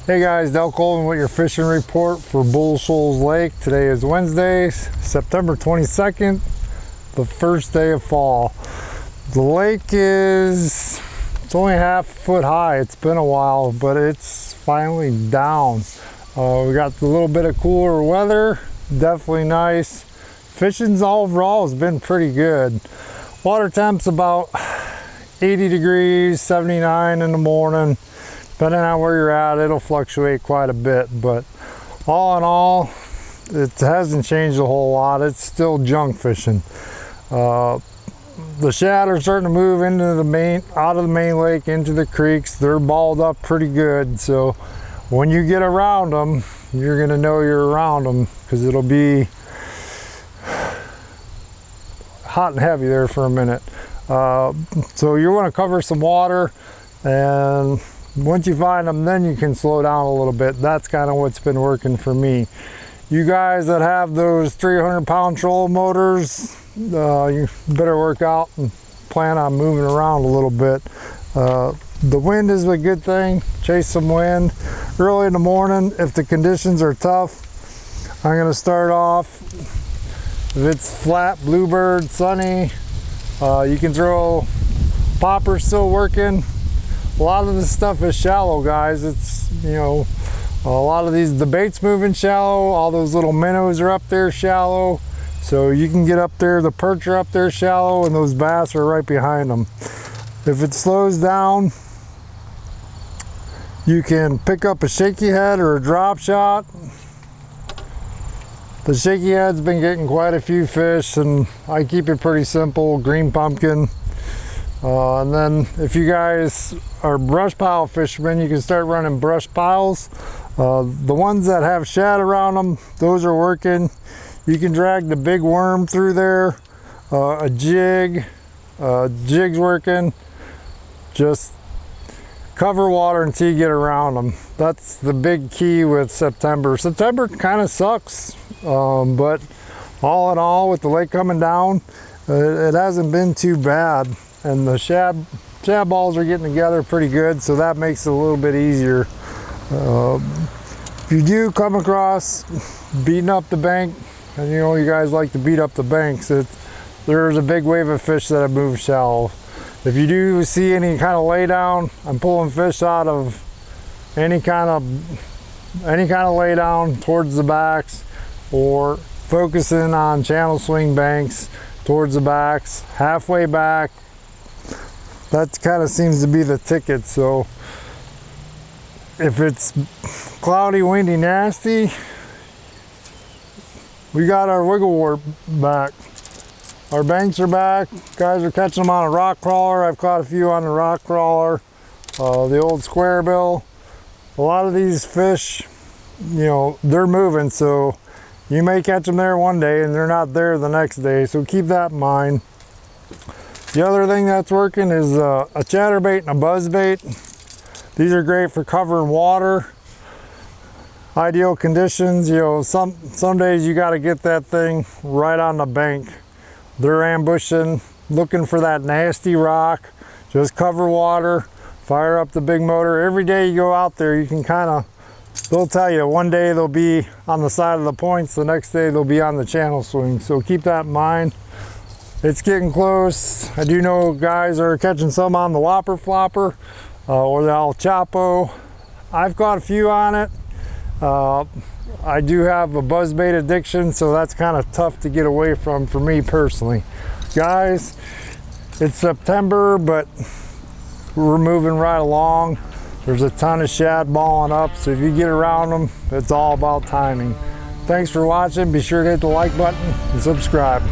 Hey guys, Colvin with your fishing report for Shoals Lake. Today is Wednesday, September 22nd, the first day of fall. The lake it's only half a foot high. It's been a while, but it's finally down. We got a little bit of cooler weather, definitely nice. Fishing's overall has been pretty good. Water temp's about 80 degrees, 79 in the morning. Depending on where you're at, it'll fluctuate quite a bit, but all in all, it hasn't changed a whole lot. It's still junk fishing. The shad are starting to move into out of the main lake into the creeks. They're balled up pretty good, so when you get around them, you're gonna know you're around them because it'll be hot and heavy there for a minute. So you want to cover some water, and once you find them, then you can slow down a little bit. That's kind of what's been working for me. You guys that have those 300-pound trolling motors, you better work out and plan on moving around a little bit. The wind is a good thing. Chase some wind early in the morning. If the conditions are tough, I'm going to start off. If it's flat, bluebird, sunny, you can throw poppers still working. A lot of this stuff is shallow, guys. It's, you know, a lot of the bait's moving shallow. All those little minnows are up there shallow. So you can get up there, the perch are up there shallow, and those bass are right behind them. If it slows down, you can pick up a shaky head or a drop shot. The shaky head's been getting quite a few fish, and I keep it pretty simple, green pumpkin. And then if you guys are brush pile fishermen, you can start running brush piles. The ones that have shad around them, those are working. You can drag the big worm through there. A jig's working. Just cover water until you get around them. That's the big key with September. September kind of sucks, but all in all, with the lake coming down, it hasn't been too bad. And the shad balls are getting together pretty good, so that makes it a little bit easier. If you do come across beating up the bank, and you know you guys like to beat up the banks, there's a big wave of fish that have moved shallow. If you do see any kind of lay down, I'm pulling fish out of any kind of lay down towards the backs, or focusing on channel swing banks towards the backs, halfway back. That kind of seems to be the ticket. So if it's cloudy, windy, nasty, we got our wiggle warp back. Our banks are back. Guys are catching them on a rock crawler. I've caught a few on the rock crawler, the old square bill. A lot of these fish, you know, they're moving, so you may catch them there one day and they're not there the next day, so keep that in mind. The other thing that's working is a chatterbait and a buzzbait. These are great for covering water. Ideal conditions, you know, some days you got to get that thing right on the bank. They're ambushing, looking for that nasty rock. Just cover water, fire up the big motor. Every day you go out there, you can kind of, they'll tell you one day they'll be on the side of the points, the next day they'll be on the channel swing. So keep that in mind. It's getting close. I do know guys are catching some on the whopper flopper or the El Chapo. I've caught a few on it. I do have a buzzbait addiction, so that's kind of tough to get away from for me personally. Guys, it's September, but we're moving right along. There's a ton of shad balling up, so if you get around them, it's all about timing. Thanks for watching. Be sure to hit the like button and subscribe.